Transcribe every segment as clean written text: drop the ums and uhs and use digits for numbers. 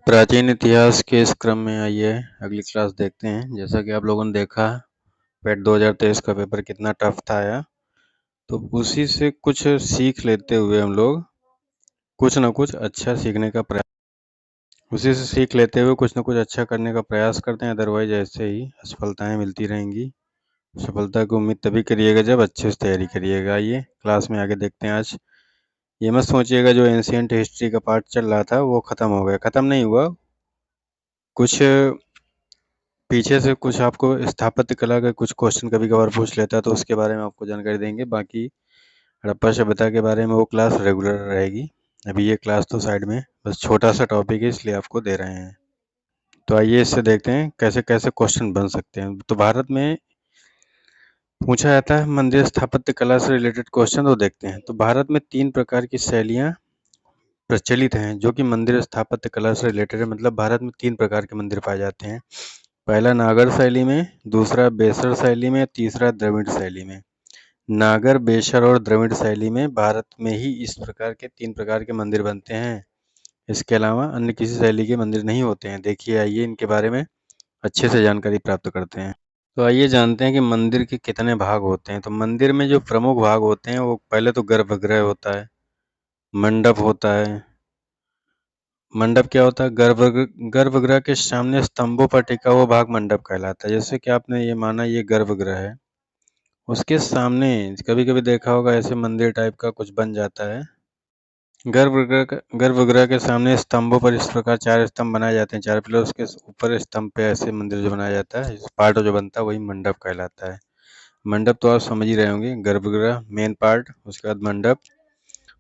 प्राचीन इतिहास के इस क्रम में आइए अगली क्लास देखते हैं। जैसा कि आप लोगों ने देखा पेट 2023 का पेपर कितना टफ था आया, तो उसी से कुछ सीख लेते हुए हम लोग कुछ ना कुछ अच्छा सीखने का प्रयास उसी से सीख लेते हुए कुछ ना कुछ अच्छा करने का प्रयास करते हैं। अदरवाइज ऐसे ही असफलताएं मिलती रहेंगी। सफलता की उम्मीद तभी करिएगा जब अच्छे से तैयारी करिएगा। आइए क्लास में आगे देखते हैं। आज ये मत सोचिएगा जो एंशियंट हिस्ट्री का पार्ट चल रहा था वो ख़त्म हो गया। ख़त्म नहीं हुआ, कुछ पीछे से कुछ आपको स्थापत्य कला के कुछ क्वेश्चन कभी कभार पूछ लेता है, तो उसके बारे में आपको जानकारी देंगे। बाकी हड़प्पा सभ्यता के बारे में वो क्लास रेगुलर रहेगी। अभी ये क्लास तो साइड में बस छोटा सा टॉपिक है, इसलिए आपको दे रहे हैं। तो आइए इससे देखते हैं कैसे कैसे क्वेश्चन बन सकते हैं। तो भारत में पूछा जाता है मंदिर स्थापत्य कला से रिलेटेड क्वेश्चन, तो देखते हैं। तो भारत में 3 प्रकार की शैलियाँ प्रचलित हैं जो कि मंदिर स्थापत्य कला से रिलेटेड है। मतलब भारत में 3 प्रकार के मंदिर पाए जाते हैं। पहला नागर शैली में, दूसरा बेसर शैली में, तीसरा द्रविड़ शैली में। नागर, बेसर और द्रविड़ शैली में भारत में ही इस प्रकार के 3 प्रकार के मंदिर बनते हैं। इसके अलावा अन्य किसी शैली के मंदिर नहीं होते हैं। देखिए आइए इनके बारे में अच्छे से जानकारी प्राप्त करते हैं। तो आइए जानते हैं कि मंदिर के कितने भाग होते हैं। तो मंदिर में जो प्रमुख भाग होते हैं वो पहले तो गर्भगृह होता है, मंडप होता है। मंडप क्या होता है? गर्भगृह के सामने स्तंभों पर टिका हुआ भाग मंडप कहलाता है। जैसे कि आपने ये माना ये गर्भगृह है, उसके सामने कभी-कभी देखा होगा ऐसे मंदिर टाइप का कुछ बन जाता है। गर्भगृह के सामने स्तंभों पर इस प्रकार 4 स्तंभ बनाए जाते हैं। 4 पिलर्स के ऊपर स्तंभ पे ऐसे मंदिर जो बनाया जाता है, इस पार्ट जो बनता है वही मंडप कहलाता है। मंडप तो आप समझ ही रहे होंगे, गर्भगृह मेन पार्ट, उसके बाद मंडप,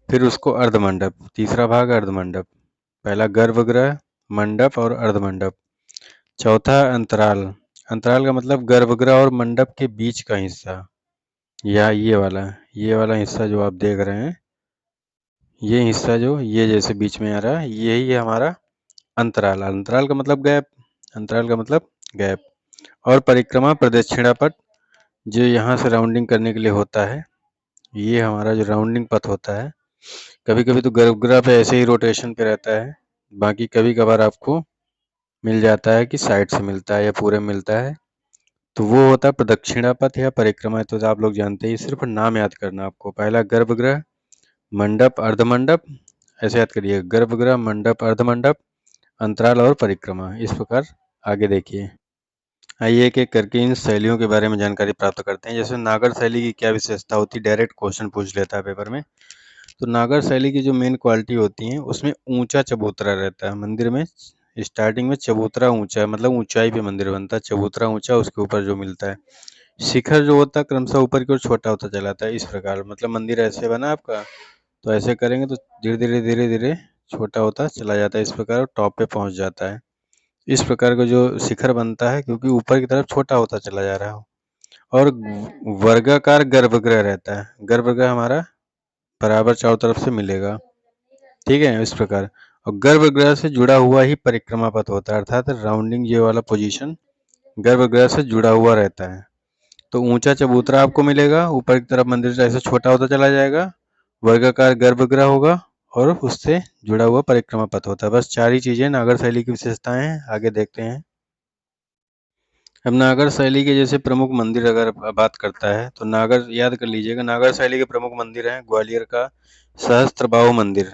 फिर उसको अर्धमंडप, तीसरा भाग अर्धमंडप। पहला गर्भगृह, मंडप और अर्धमंडप। चौथा अंतराल। अंतराल का मतलब गर्भगृह और मंडप के बीच का हिस्सा, या ये वाला हिस्सा जो आप देख रहे हैं, ये हिस्सा जो ये जैसे बीच में आ रहा है, यही है हमारा अंतराल। अंतराल का मतलब गैप, अंतराल का मतलब गैप। और परिक्रमा प्रदक्षिणा पथ जो यहाँ से राउंडिंग करने के लिए होता है, ये हमारा जो राउंडिंग पथ होता है। कभी कभी तो गर्भगृह पे ऐसे ही रोटेशन पे रहता है, बाकी कभी कभार आपको मिल जाता है कि साइड से मिलता है या पूरे मिलता है, तो वो होता है प्रदक्षिणा पथ या परिक्रमा। तो आप लोग जानते हैं, सिर्फ नाम याद करना आपको। पहला गर्भगृह, मंडप, अर्धमंडप, ऐसे याद करिए, गर्भगृह, मंडप, अर्धमंडप, अंतराल और परिक्रमा। इस प्रकार आगे देखिए। आइए एक एक करके इन शैलियों के बारे में जानकारी प्राप्त करते हैं। जैसे नागर शैली की क्या विशेषता होती है, डायरेक्ट क्वेश्चन पूछ लेता है पेपर में। तो नागर शैली की जो मेन क्वालिटी होती है उसमें ऊंचा चबूतरा रहता है। मंदिर में स्टार्टिंग में चबूतरा ऊंचा है, मतलब ऊंचाई पे मंदिर बनता है, चबूतरा ऊंचा, उसके ऊपर जो मिलता है शिखर जो होता है क्रमशः ऊपर की ओर छोटा होता चला जाता है। इस प्रकार मतलब मंदिर ऐसे बना आपका, तो ऐसे करेंगे तो धीरे धीरे छोटा होता चला जाता है। इस प्रकार टॉप पे पहुंच जाता है। इस प्रकार का जो शिखर बनता है क्योंकि ऊपर की तरफ छोटा होता चला जा रहा हो। और वर्गाकार गर्भगृह रहता है। गर्भगृह हमारा बराबर चारों तरफ से मिलेगा, ठीक है, इस प्रकार। और गर्भगृह से जुड़ा हुआ ही परिक्रमा पथ होता है, अर्थात राउंडिंग ये वाला पोजीशन गर्भगृह से जुड़ा हुआ रहता है। तो ऊंचा चबूतरा आपको मिलेगा, ऊपर की तरफ मंदिर से ऐसे छोटा होता चला जाएगा, वर्गाकार गर्भगृह होगा और उससे जुड़ा हुआ परिक्रमा पथ होता है। बस 4 ही चीजें नागर शैली की विशेषताएं हैं। आगे देखते हैं। अब नागर शैली के जैसे प्रमुख मंदिर अगर बात करता है तो नागर याद कर लीजिएगा, नागर शैली के प्रमुख मंदिर हैं ग्वालियर का सहस्त्रबाहु मंदिर,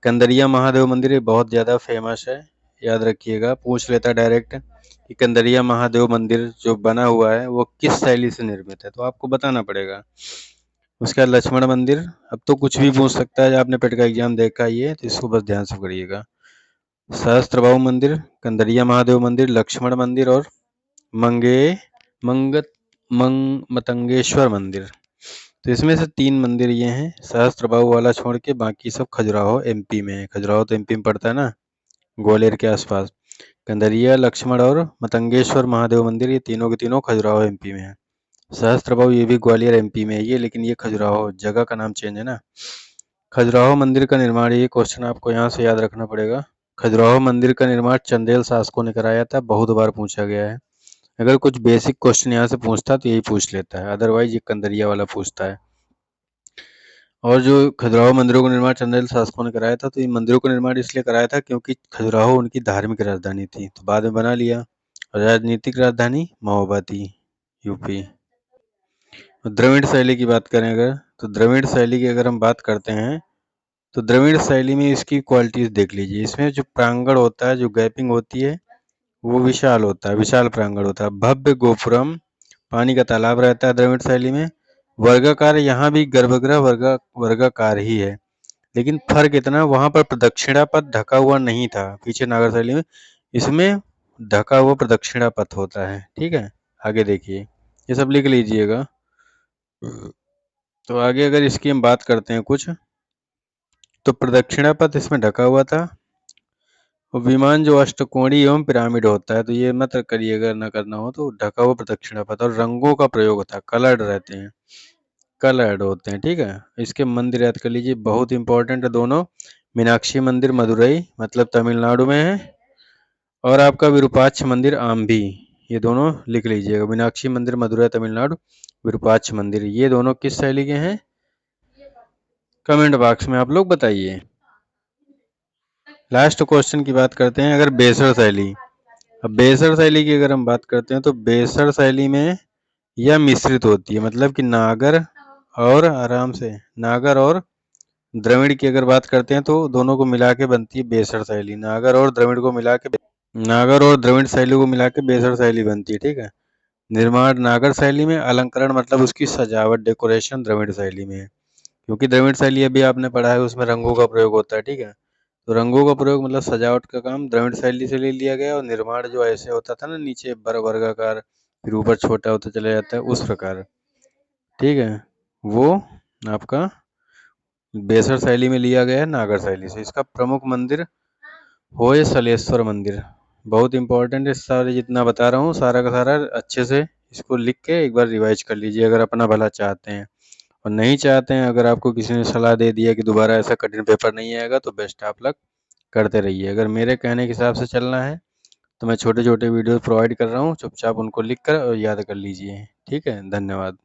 कंदरिया महादेव मंदिर, ये बहुत ज़्यादा फेमस है, याद रखिएगा, पूछ लेता है डायरेक्ट कि कंदरिया महादेव मंदिर जो बना हुआ है वो किस शैली से निर्मित है, तो आपको बताना पड़ेगा। उसके बाद लक्ष्मण मंदिर, अब तो कुछ भी पूछ सकता है, आपने पेट का एग्जाम देखा ही है, तो इसको बस ध्यान से करिएगा। सहस्त्रबाहु मंदिर, कंदरिया महादेव मंदिर, लक्ष्मण मंदिर और मंगे मंगत मतंगेश्वर मंदिर। तो इसमें से 3 मंदिर ये हैं, सहस्त्रबाहु वाला छोड़ के, बाकी सब खजुराहो एमपी में है। खजुराहो तो एमपी में पड़ता है ना, ग्वालियर के आसपास। कंदरिया, लक्ष्मण और मतंगेश्वर महादेव मंदिर, ये तीनों के तीनों खजुराहो एमपी में है। सहस्त्रबाहु ये भी ग्वालियर एमपी में है ये, लेकिन ये खजुराहो जगह का नाम चेंज है ना। खजुराहो मंदिर का निर्माण, ये क्वेश्चन आपको यहाँ से याद रखना पड़ेगा। खजुराहो मंदिर का निर्माण चंदेल शासकों ने कराया था, बहुत बार पूछा गया है। अगर कुछ बेसिक क्वेश्चन यहाँ से पूछता तो यही पूछ लेता है, अदरवाइज ये कंदरिया वाला पूछता है। और जो खजुराहो मंदिरों का निर्माण चंदेल शासकों ने कराया था, तो इन मंदिरों का निर्माण इसलिए कराया था क्योंकि खजुराहो उनकी धार्मिक राजधानी थी, तो बाद में बना लिया। राजनीतिक राजधानी महोबा थी, यूपी। द्रविड़ शैली की बात करें अगर, तो द्रविड़ शैली की अगर हम बात करते हैं, तो द्रविड़ शैली में इसकी क्वालिटीज देख लीजिए। इसमें जो प्रांगण होता है, जो गैपिंग होती है, वो विशाल होता है, विशाल प्रांगण होता है। भव्य गोपुरम, पानी का तालाब रहता है द्रविड़ शैली में। वर्गाकार, यहाँ भी गर्भगृह वर्गाकार ही है, लेकिन फर्क इतना, वहां पर प्रदक्षिणा पथ ढका हुआ नहीं था पीछे नागर शैली में, इसमें ढका हुआ प्रदक्षिणा पथ होता है। ठीक है, आगे देखिए, ये सब लिख लीजिएगा। तो आगे अगर इसकी हम बात करते हैं कुछ, तो प्रदक्षिणा पथ इसमें ढका हुआ था। और विमान जो अष्टकोणीय एवं पिरामिड होता है, तो ये मत करिएगा, ना करना हो तो। ढका हुआ प्रदक्षिणा पथ, और रंगों का प्रयोग होता है, कलर्ड रहते हैं, कलर्ड होते हैं। ठीक है, इसके मंदिर याद कर लीजिए, बहुत इंपॉर्टेंट है दोनों। मीनाक्षी मंदिर मदुरई, मतलब तमिलनाडु में है, और आपका विरूपाक्ष मंदिर आम्बी, ये दोनों लिख लीजिएगा। मीनाक्षी मंदिर मदुरई तमिलनाडु, विरूपाक्ष मंदिर, ये दोनों किस शैली के हैं? कमेंट बॉक्स में आप लोग बताइए। लास्ट क्वेश्चन की बात करते हैं अगर, बेसर शैली। अब बेसर शैली की अगर हम बात करते हैं, तो बेसर शैली में यह मिश्रित होती है, मतलब कि नागर और, आराम से, नागर और द्रविड़ की अगर बात करते हैं, तो दोनों को मिला के बनती है बेसर शैली। नागर और द्रविड़ को मिला के, नागर और द्रविड़ शैली को मिला के बेसर शैली बनती है। ठीक है, निर्माण नागर शैली में, अलंकरण मतलब उसकी सजावट, डेकोरेशन द्रविड़ शैली में है। क्योंकि द्रविड़ शैली अभी आपने पढ़ा है, उसमें रंगों का प्रयोग होता है। ठीक है, तो रंगों का प्रयोग मतलब सजावट का काम द्रविड़ शैली से ले लिया गया, और निर्माण जो ऐसे होता था ना, नीचे वर्गाकार, फिर ऊपर छोटा होता चला जाता है, उस प्रकार। ठीक है, वो आपका बेसर शैली में लिया गया है, नागर शैली से। इसका प्रमुख मंदिर होयसलेश्वर मंदिर, बहुत इंपॉर्टेंट है। सारे जितना बता रहा हूँ, सारा का सारा अच्छे से इसको लिख के एक बार रिवाइज कर लीजिए, अगर अपना भला चाहते हैं। और नहीं चाहते हैं, अगर आपको किसी ने सलाह दे दिया कि दोबारा ऐसा कठिन पेपर नहीं आएगा, तो बेस्ट ऑफ लक, करते रहिए। अगर मेरे कहने के हिसाब से चलना है, तो मैं छोटे छोटे वीडियो प्रोवाइड कर रहा हूँ, चुपचाप उनको लिख कर और याद कर लीजिए। ठीक है, धन्यवाद।